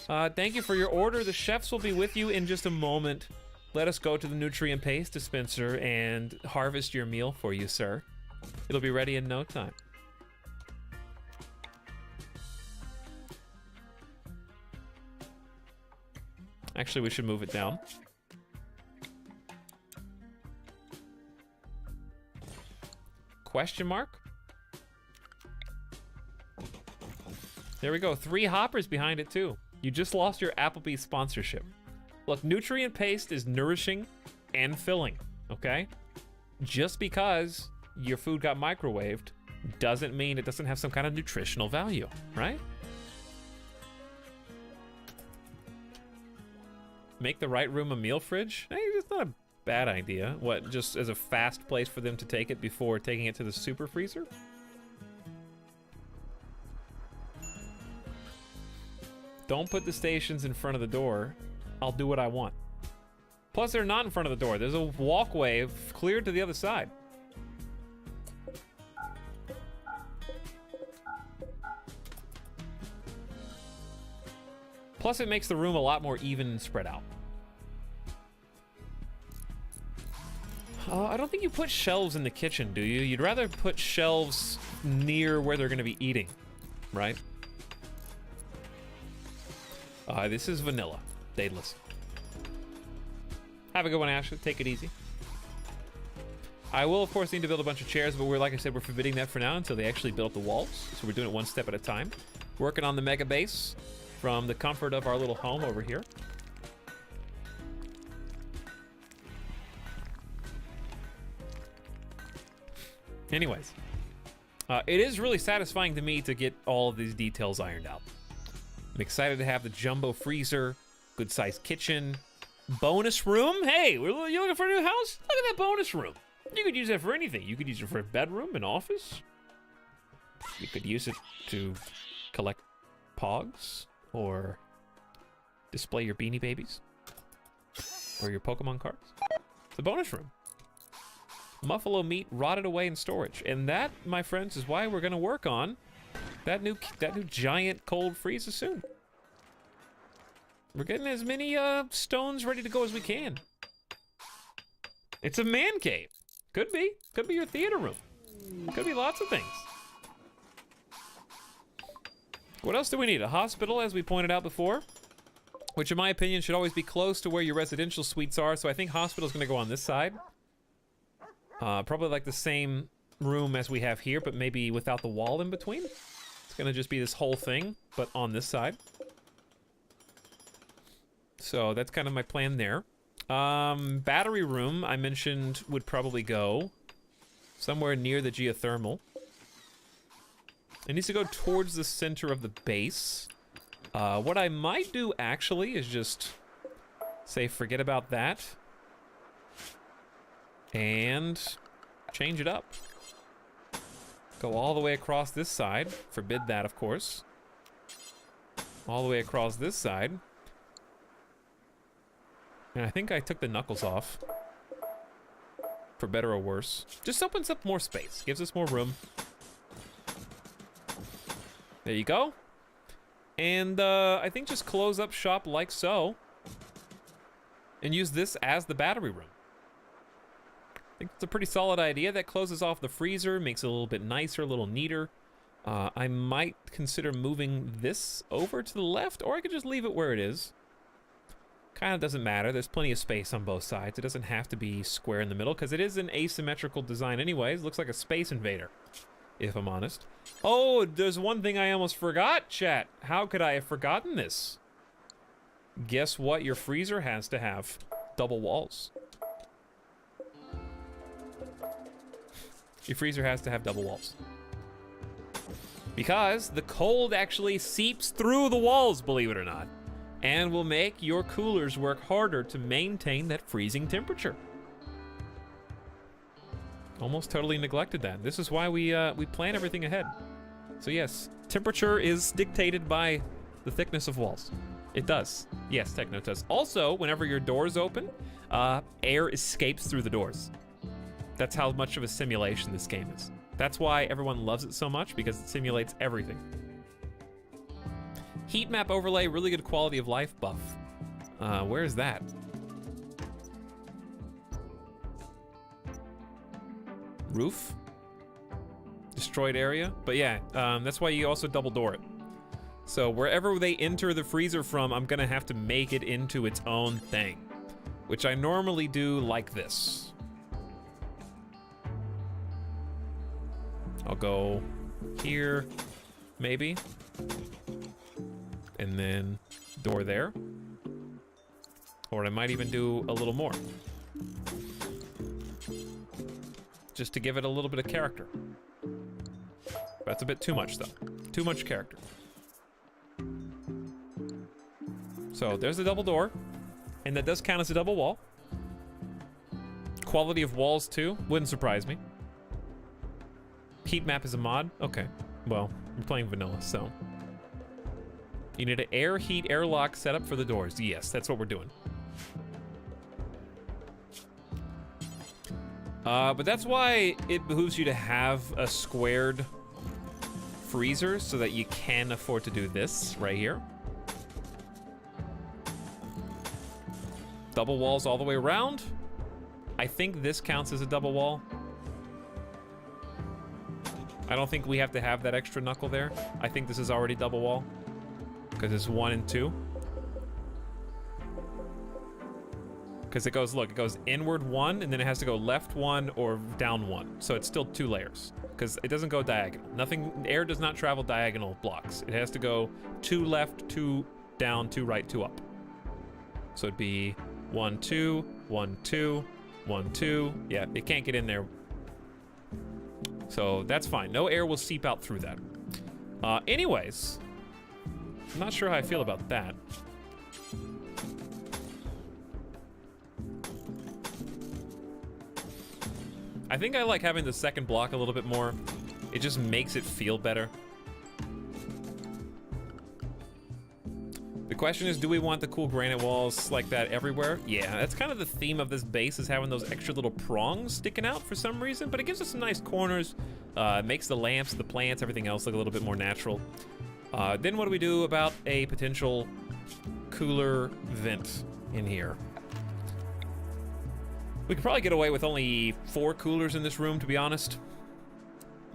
Thank you for your order. The chefs will be with you in just a moment. Let us go to the nutrient paste dispenser and harvest your meal for you, sir. It'll be ready in no time. Actually, we should move it down. Question mark? There we go. 3 hoppers behind it, too. You just lost your Applebee's sponsorship. Look, nutrient paste is nourishing and filling, okay? Just because your food got microwaved doesn't mean it doesn't have some kind of nutritional value, right? Make the right room a meal fridge? Hey, it's not a bad idea. What, just as a fast place for them to take it before taking it to the super freezer? Don't put the stations in front of the door. I'll do what I want. Plus, they're not in front of the door. There's a walkway cleared to the other side. Plus, it makes the room a lot more even and spread out. I don't think you put shelves in the kitchen, do you? You'd rather put shelves near where they're going to be eating, right? This is vanilla. Daedalus. Have a good one, Ashley. Take it easy. I will, of course, need to build a bunch of chairs, but like I said, we're forbidding that for now until they actually build the walls. So we're doing it one step at a time. Working on the mega base from the comfort of our little home over here. Anyways, it is really satisfying to me to get all of these details ironed out. I'm excited to have the jumbo freezer, good sized kitchen, bonus room. Hey, you looking for a new house? Look at that bonus room. You could use that for anything. You could use it for a bedroom, an office. You could use it to collect pogs or display your Beanie Babies or your Pokemon cards. It's a bonus room. Buffalo meat rotted away in storage. And that, my friends, is why we're going to work on that new giant cold freezer soon. We're getting as many stones ready to go as we can. It's a man cave. Could be. Could be your theater room. Could be lots of things. What else do we need? A hospital, as we pointed out before, which in my opinion should always be close to where your residential suites are. So I think hospital's going to go on this side. Probably like the same room as we have here, but maybe without the wall in between. It's gonna just be this whole thing, but on this side. So that's kind of my plan there. Battery room, I mentioned, would probably go somewhere near the geothermal. It needs to go towards the center of the base. What I might do, actually, is just say forget about that. And change it up. Go all the way across this side. Forbid that, of course. All the way across this side. And I think I took the knuckles off. For better or worse. Just opens up more space. Gives us more room. There you go. And I think just close up shop like so. And use this as the battery room. I think it's a pretty solid idea. That closes off the freezer, makes it a little bit nicer, a little neater. I might consider moving this over to the left, or I could just leave it where it is. Kind of doesn't matter. There's plenty of space on both sides. It doesn't have to be square in the middle, because it is an asymmetrical design anyways. Looks like a Space Invader, if I'm honest. Oh, there's one thing I almost forgot, chat. How could I have forgotten this? Guess what your freezer has to have? Double walls. Your freezer has to have double walls. Because the cold actually seeps through the walls, believe it or not, and will make your coolers work harder to maintain that freezing temperature. Almost totally neglected that. This is why we plan everything ahead. So yes, temperature is dictated by the thickness of walls. It does. Yes, Techno does. Also, whenever your doors open, air escapes through the doors. That's how much of a simulation this game is. That's why everyone loves it so much, because it simulates everything. Heat map overlay, really good quality of life buff. Where is that? Roof? Destroyed area? But yeah, that's why you also double door it. So wherever they enter the freezer from, I'm gonna have to make it into its own thing, which I normally do like this. I'll go here, maybe, and then door there. Or I might even do a little more, just to give it a little bit of character. That's a bit too much, though. Too much character. So there's the double door, and that does count as a double wall. Quality of walls, too. Wouldn't surprise me. Heat map is a mod? Okay. Well, we're playing vanilla, so. You need an air, heat, airlock setup for the doors. Yes, that's what we're doing. But that's why it behooves you to have a squared freezer so that you can afford to do this right here. Double walls all the way around. I think this counts as a double wall. I don't think we have to have that extra knuckle there. I think this is already double wall because it's 1 and 2. Because it goes, look, it goes inward 1 and then it has to go left 1 or down 1. So it's still 2 layers because it doesn't go diagonal. Nothing, air does not travel diagonal blocks. It has to go 2 left, 2 down, 2 right, 2 up. So it'd be 1, 2, 1, 2, 1, 2. Yeah, it can't get in there. So that's fine. No air will seep out through that. Anyways, I'm not sure how I feel about that. I think I like having the second block a little bit more. It just makes it feel better. The question is, do we want the cool granite walls like that everywhere? Yeah, that's kind of the theme of this base, is having those extra little prongs sticking out for some reason, but it gives us some nice corners, makes the lamps, the plants, everything else look a little bit more natural. Then what do we do about a potential cooler vent in here? We could probably get away with only 4 coolers in this room, to be honest.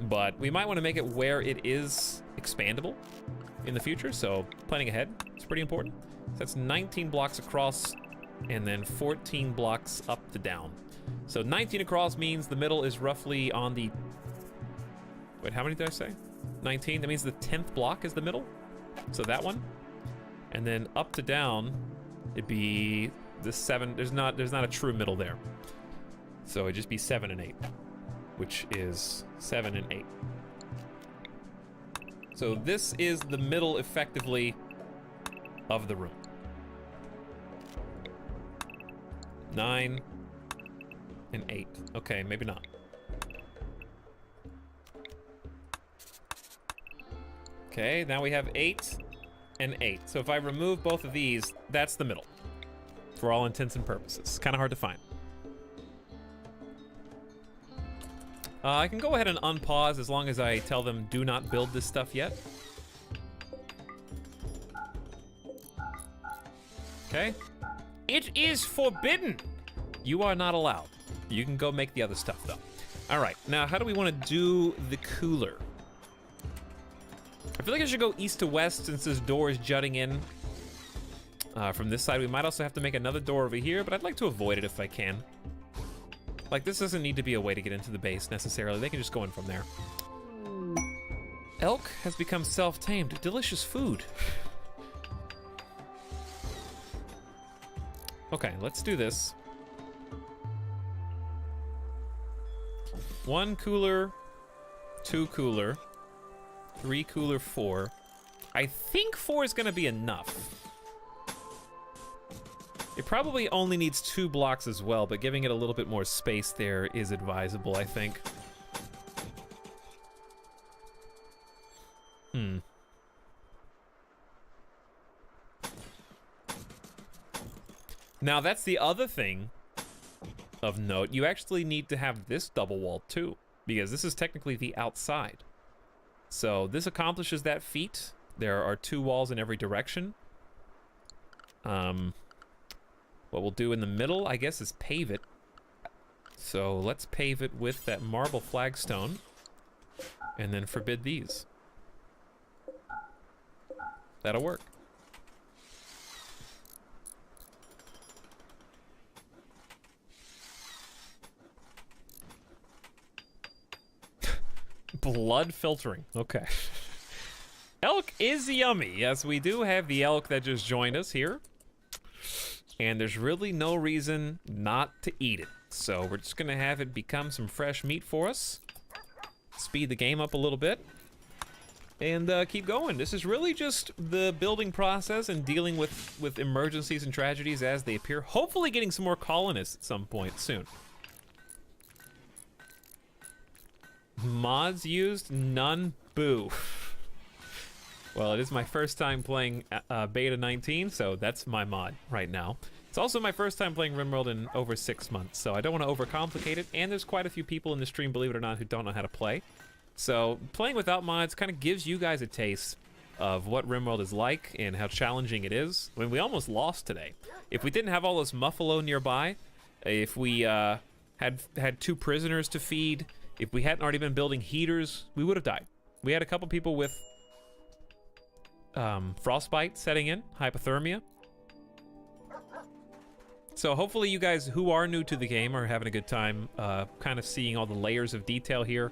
But we might want to make it where it is expandable in the future, so planning ahead is pretty important. So that's 19 blocks across and then 14 blocks up to down. So 19 across means the middle is roughly on the... Wait, how many did I say? 19, that means the 10th block is the middle. So that one. And then up to down, it'd be the 7, there's not a true middle there. So it'd just be 7 and 8, which is 7 and 8. So this is the middle, effectively, of the room. 9 and 8. Okay, maybe not. Okay, now we have 8 and 8. So if I remove both of these, that's the middle, for all intents and purposes. Kind of hard to find. I can go ahead and unpause as long as I tell them do not build this stuff yet. Okay. It is forbidden. You are not allowed. You can go make the other stuff, though. All right, now how do we want to do the cooler? I feel like I should go east to west since this door is jutting in from this side. We might also have to make another door over here, but I'd like to avoid it if I can. Like, this doesn't need to be a way to get into the base necessarily. They can just go in from there. Elk has become self-tamed. Delicious food. Okay, let's do this. 1 cooler, 2 cooler, 3 cooler, 4. I think 4 is gonna be enough. It probably only needs 2 blocks as well, but giving it a little bit more space there is advisable, I think. Now, that's the other thing of note. You actually need to have this double wall, too, because this is technically the outside. So this accomplishes that feat, There are 2 walls in every direction. What we'll do in the middle, I guess, is pave it. So let's pave it with that marble flagstone, and then forbid these. That'll work. Blood filtering. Okay. Elk is yummy. Yes, we do have the elk that just joined us here. And there's really no reason not to eat it. So we're just gonna have it become some fresh meat for us. Speed the game up a little bit. And keep going. This is really just the building process and dealing with emergencies and tragedies as they appear. Hopefully getting some more colonists at some point soon. Mods used? None. Boo. Well, it is my first time playing Beta.19, so that's my mod right now. It's also my first time playing RIMWORLD in over 6 months, so I don't want to overcomplicate it, and there's quite a few people in the stream, believe it or not, who don't know how to play. So playing without mods kind of gives you guys a taste of what RIMWORLD is like and how challenging it is. I mean, we almost lost today. If we didn't have all those Muffalo nearby, if we had 2 prisoners to feed, if we hadn't already been building heaters, we would have died. We had a couple people with frostbite setting in, hypothermia. So hopefully you guys who are new to the game are having a good time kind of seeing all the layers of detail here.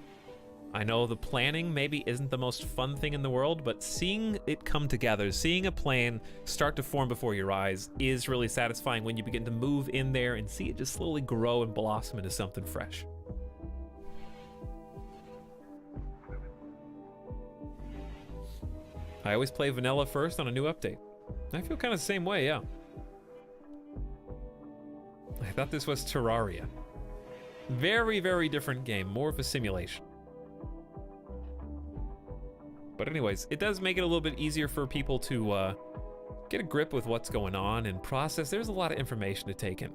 I know the planning maybe isn't the most fun thing in the world, but seeing it come together, seeing a plan start to form before your eyes is really satisfying when you begin to move in there and see it just slowly grow and blossom into something fresh. I always play vanilla first on a new update. I feel kind of the same way, yeah. I thought this was Terraria. Very, very different game, more of a simulation. But anyways, it does make it a little bit easier for people to get a grip with what's going on and process. There's a lot of information to take in.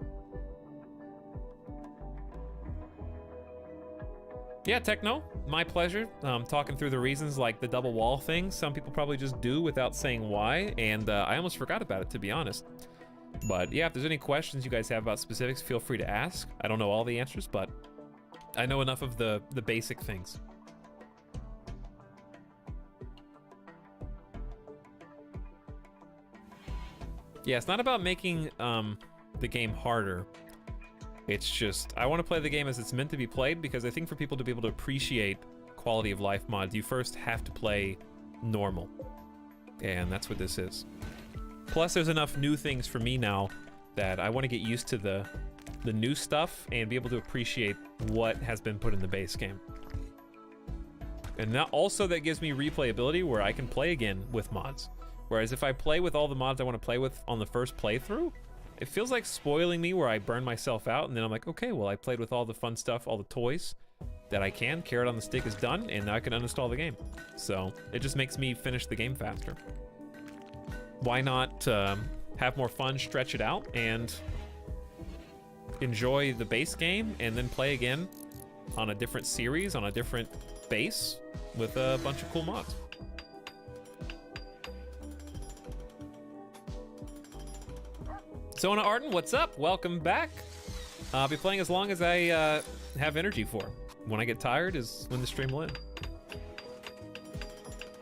Yeah, Techno, my pleasure. Talking through the reasons like the double wall thing. Some people probably just do without saying why, and I almost forgot about it, to be honest. But yeah, if there's any questions you guys have about specifics, feel free to ask. I don't know all the answers, but I know enough of the basic things. Yeah, it's not about making the game harder. It's just, I want to play the game as it's meant to be played, because I think for people to be able to appreciate quality of life mods, you first have to play normal. And that's what this is. Plus, there's enough new things for me now that I want to get used to the new stuff and be able to appreciate what has been put in the base game. And now also that gives me replayability where I can play again with mods. Whereas if I play with all the mods I want to play with on the first playthrough, it feels like spoiling me where I burn myself out and then I'm like, okay, well, I played with all the fun stuff, all the toys that I can. Carrot on the stick is done, and now I can uninstall the game. So it just makes me finish the game faster. Why not have more fun, stretch it out, and enjoy the base game and then play again on a different series, on a different base with a bunch of cool mods. Sona Arden, what's up? Welcome back. I'll be playing as long as I have energy for. When I get tired is when the stream will end.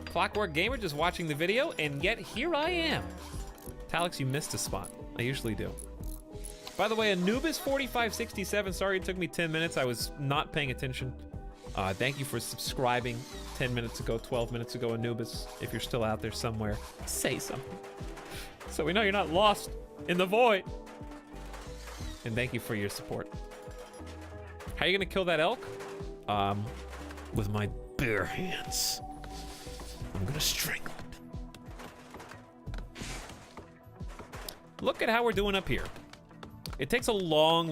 Clockwork Gamer just watching the video, and yet here I am. Etalyx, you missed a spot. I usually do. By the way, Anubis4567, sorry it took me 10 minutes. I was not paying attention. Thank you for subscribing 10 minutes ago, 12 minutes ago, Anubis. If you're still out there somewhere, say something. So we know you're not lost in the void. And thank you for your support. How are you gonna kill that elk? With my bare hands. I'm gonna strangle it. Look at how we're doing up here. It takes a long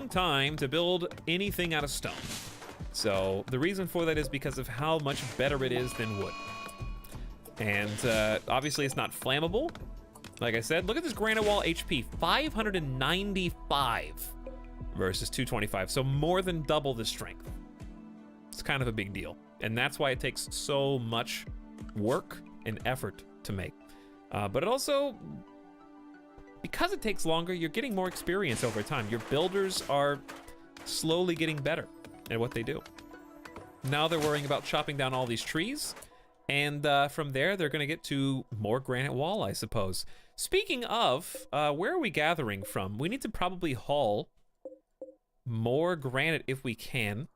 time to build anything out of stone. So the reason for that is because of how much better it is than wood. And obviously it's not flammable. Like I said, look at this granite wall HP, 595 versus 225, so more than double the strength. It's kind of a big deal. And that's why it takes so much work and effort to make. But it also, because it takes longer, you're getting more experience over time. Your builders are slowly getting better at what they do. Now they're worrying about chopping down all these trees, and from there they're gonna get to more granite wall, I suppose. Speaking of, where are we gathering from? We need to probably haul more granite if we can.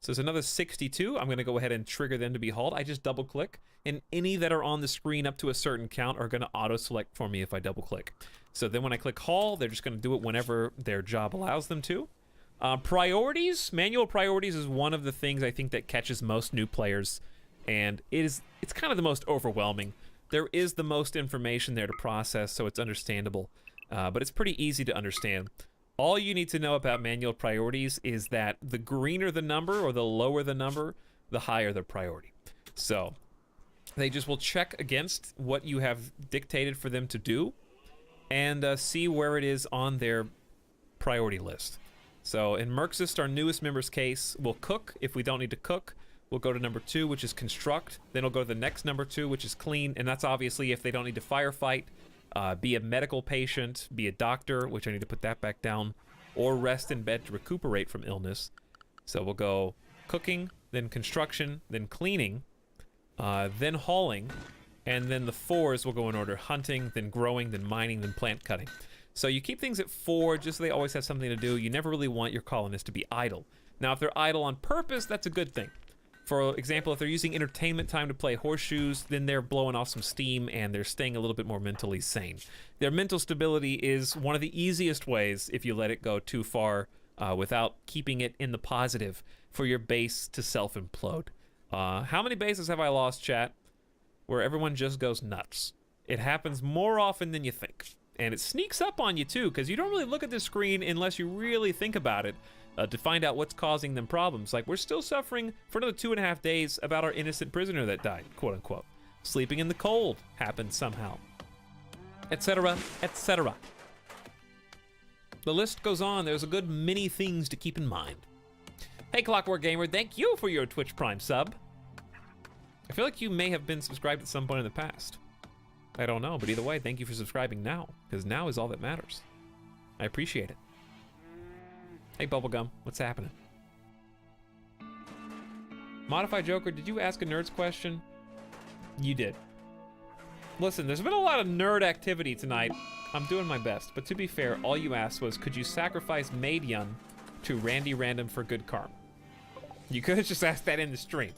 So there's another 62. I'm gonna go ahead and trigger them to be hauled. I just double click, and any that are on the screen up to a certain count are gonna auto select for me if I double click. So then when I click haul, they're just gonna do it whenever their job allows them to. Priorities, manual priorities is one of the things I think that catches most new players, and it's kind of the most overwhelming. There is the most information there to process, so it's understandable, but it's pretty easy to understand. All you need to know about manual priorities is that the greener the number or the lower the number, the higher the priority. So they just will check against what you have dictated for them to do and see where it is on their priority list. So in Merxist, our newest member's case, we'll cook. If we don't need to cook, we'll go to number 2, which is construct. Then we'll go to the next number 2, which is clean. And that's obviously if they don't need to firefight, be a medical patient, be a doctor, which I need to put that back down, or rest in bed to recuperate from illness. So we'll go cooking, then construction, then cleaning, then hauling, and then the 4s will go in order: hunting, then growing, then mining, then plant cutting. So you keep things at 4 just so they always have something to do. You never really want your colonists to be idle. Now, if they're idle on purpose, that's a good thing. For example, if they're using entertainment time to play horseshoes, then they're blowing off some steam and they're staying a little bit more mentally sane. Their mental stability is one of the easiest ways, if you let it go too far without keeping it in the positive, for your base to self-implode. How many bases have I lost, chat, where everyone just goes nuts? It happens more often than you think. And it sneaks up on you too, because you don't really look at the screen unless you really think about it to find out what's causing them problems. Like, we're still suffering for another 2.5 days about our innocent prisoner that died, quote unquote. Sleeping in the cold happened somehow, etc., etc. The list goes on. There's a good many things to keep in mind. Hey, Clockwork Gamer, thank you for your Twitch Prime sub. I feel like you may have been subscribed at some point in the past. I don't know, but either way, thank you for subscribing now, because now is all that matters. I appreciate it. Hey, Bubblegum, what's happening? Modified Joker, did you ask a nerd's question? You did. Listen, there's been a lot of nerd activity tonight. I'm doing my best, but to be fair, all you asked was, could you sacrifice Maid Yun to Randy Random for good karma? You could have just asked that in the stream.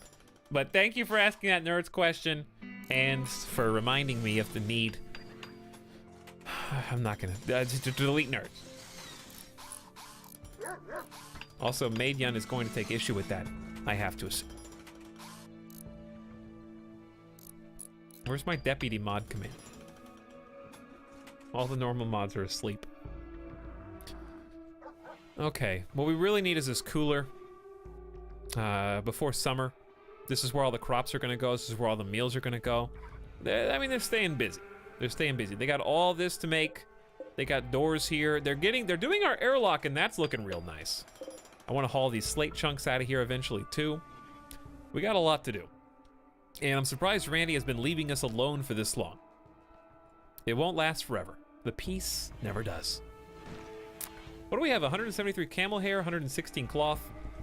But thank you for asking that nerd's question, and for reminding me of the need. I'm not gonna to delete nerds. Also, Maid Yun is going to take issue with that, I have to assume. Where's my deputy mod command? All the normal mods are asleep. Okay, what we really need is this cooler before summer. This is where all the crops are gonna go. This is where all the meals are gonna go. They're staying busy. They're staying busy. They got all this to make. They got doors here. They're doing our airlock, and that's looking real nice. I want to haul these slate chunks out of here eventually too. We got a lot to do. And I'm surprised Randy has been leaving us alone for this long. It won't last forever. The peace never does. What do we have? 173 camel hair, 116 cloth.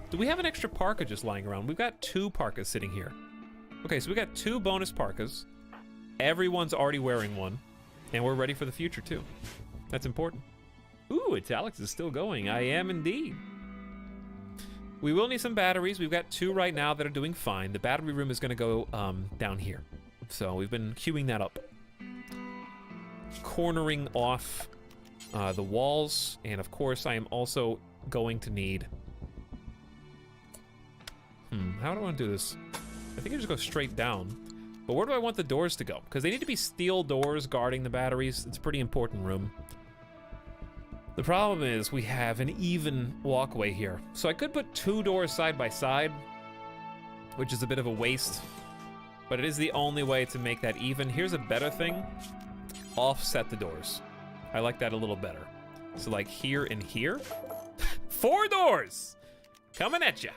Do we have an extra parka just lying around? We've got 2 parkas sitting here. Okay, so we got 2 bonus parkas. Everyone's already wearing one. And we're ready for the future too. That's important. Ooh, Etalyx is still going. I am indeed. We will need some batteries. We've got 2 right now that are doing fine. The battery room is gonna go down here. So we've been queuing that up. Cornering off the walls. And of course, I am also going to need... how do I want to do this? I think I just go straight down. But where do I want the doors to go? Because they need to be steel doors guarding the batteries. It's a pretty important room. The problem is we have an even walkway here. So I could put 2 doors side by side, which is a bit of a waste. But it is the only way to make that even. Here's a better thing. Offset the doors. I like that a little better. So like here and here. 4 doors! Coming at ya.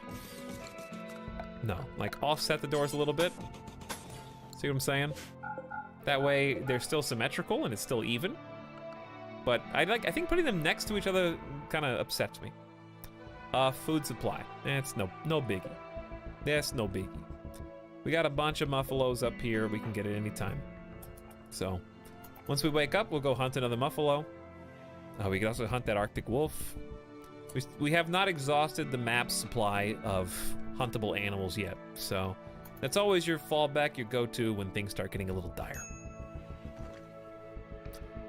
No, like offset the doors a little bit. See what I'm saying? That way they're still symmetrical and it's still even. But I think putting them next to each other kind of upsets me. Food supply. It's no biggie. That's no biggie. We got a bunch of muffalos up here. We can get it anytime. So once we wake up, we'll go hunt another muffalo. We can also hunt that Arctic wolf. We have not exhausted the map's supply of huntable animals yet. So that's always your fallback, your go-to when things start getting a little dire.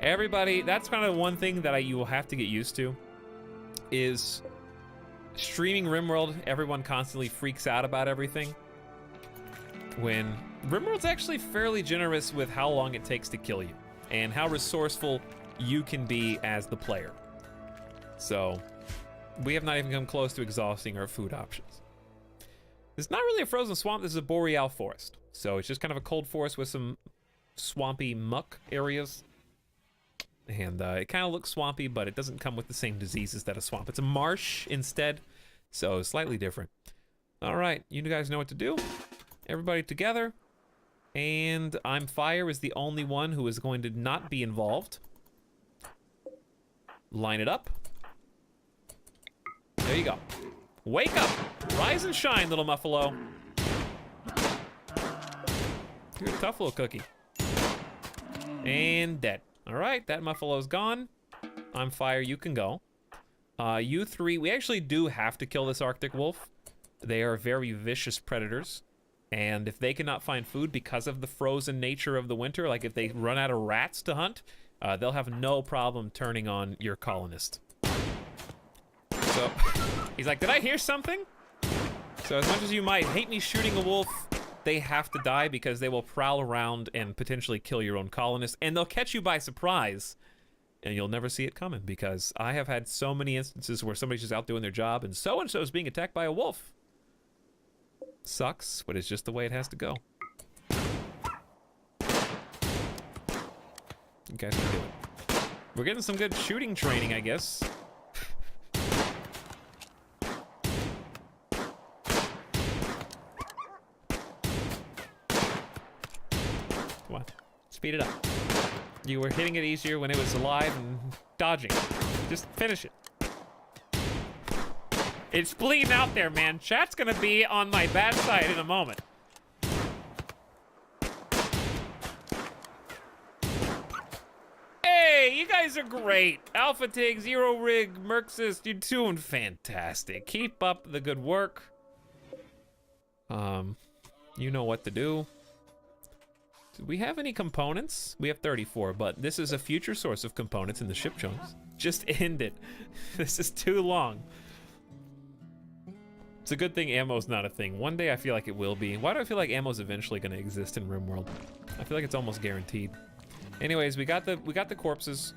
Everybody, that's kind of one thing that you will have to get used to, is streaming RimWorld. Everyone constantly freaks out about everything, when RimWorld's actually fairly generous with how long it takes to kill you and how resourceful you can be as the player. So we have not even come close to exhausting our food options. This is not really a frozen swamp, this is a boreal forest. So it's just kind of a cold forest with some swampy muck areas. And it kind of looks swampy, but it doesn't come with the same diseases that a swamp. It's a marsh instead, so slightly different. All right, you guys know what to do. Everybody together. And I'm Fire is the only one who is going to not be involved. Line it up. There you go. Wake up. Rise and shine, little muffalo. You're a tough little cookie. And dead. All right, that muffalo's gone. I'm Fire, you can go. You three, we actually do have to kill this Arctic wolf. They are very vicious predators. And if they cannot find food because of the frozen nature of the winter, like if they run out of rats to hunt, they'll have no problem turning on your colonist. So, he's like, did I hear something? So as much as you might hate me shooting a wolf, they have to die because they will prowl around and potentially kill your own colonist, and they'll catch you by surprise, and you'll never see it coming, because I have had so many instances where somebody's just out doing their job and so is being attacked by a wolf. Sucks, but it's just the way it has to go. You guys can do it. We're getting some good shooting training, I guess. Speed it up. You were hitting it easier when it was alive and dodging. Just finish it. It's bleeding out there, man. Chat's gonna be on my bad side in a moment. Hey, you guys are great. Alpha Tig, Zero Rig, Merxis, you're doing fantastic. Keep up the good work. You know what to do. Do we have any components? We have 34, but this is a future source of components in the ship chunks. Just end it. This is too long. It's a good thing ammo's not a thing. One day I feel like it will be. Why do I feel like ammo's eventually gonna exist in RimWorld? I feel like it's almost guaranteed. Anyways, we got the corpses.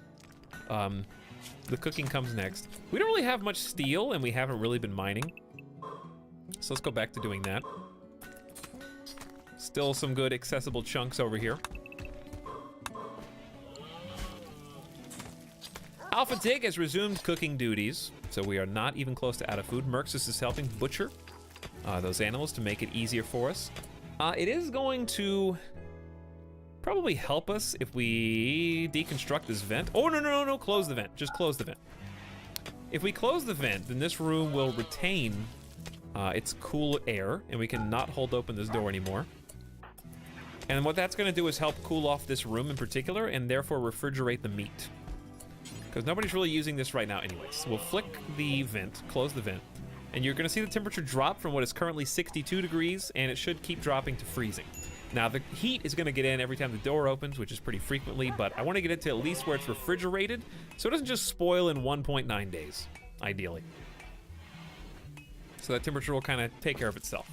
The cooking comes next. We don't really have much steel, and we haven't really been mining. So let's go back to doing that. Still some good accessible chunks over here. Alpha Tig has resumed cooking duties, so we are not even close to out of food. Merxis is helping butcher those animals to make it easier for us. It is going to probably help us if we deconstruct this vent. Oh, no, close the vent. Just close the vent. If we close the vent, then this room will retain its cool air, and we can not hold open this door anymore. And what that's gonna do is help cool off this room in particular, and therefore refrigerate the meat. Because nobody's really using this right now anyways. We'll flick the vent, close the vent, and you're gonna see the temperature drop from what is currently 62 degrees, and it should keep dropping to freezing. Now the heat is gonna get in every time the door opens, which is pretty frequently, but I wanna get it to at least where it's refrigerated, so it doesn't just spoil in 1.9 days, ideally. So that temperature will kind of take care of itself.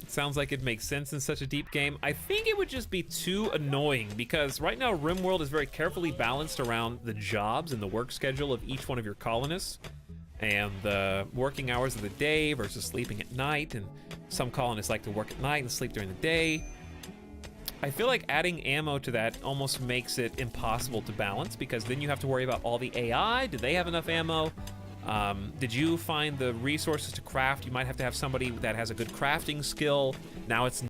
Sounds like it makes sense in such a deep game. I think it would just be too annoying because right now RimWorld is very carefully balanced around the jobs and the work schedule of each one of your colonists and the working hours of the day versus sleeping at night, and some colonists like to work at night and sleep during the day. I feel like adding ammo to that almost makes it impossible to balance because then you have to worry about all the AI. Do they have enough ammo? Did you find the resources to craft? You might have to have somebody that has a good crafting skill. Now it's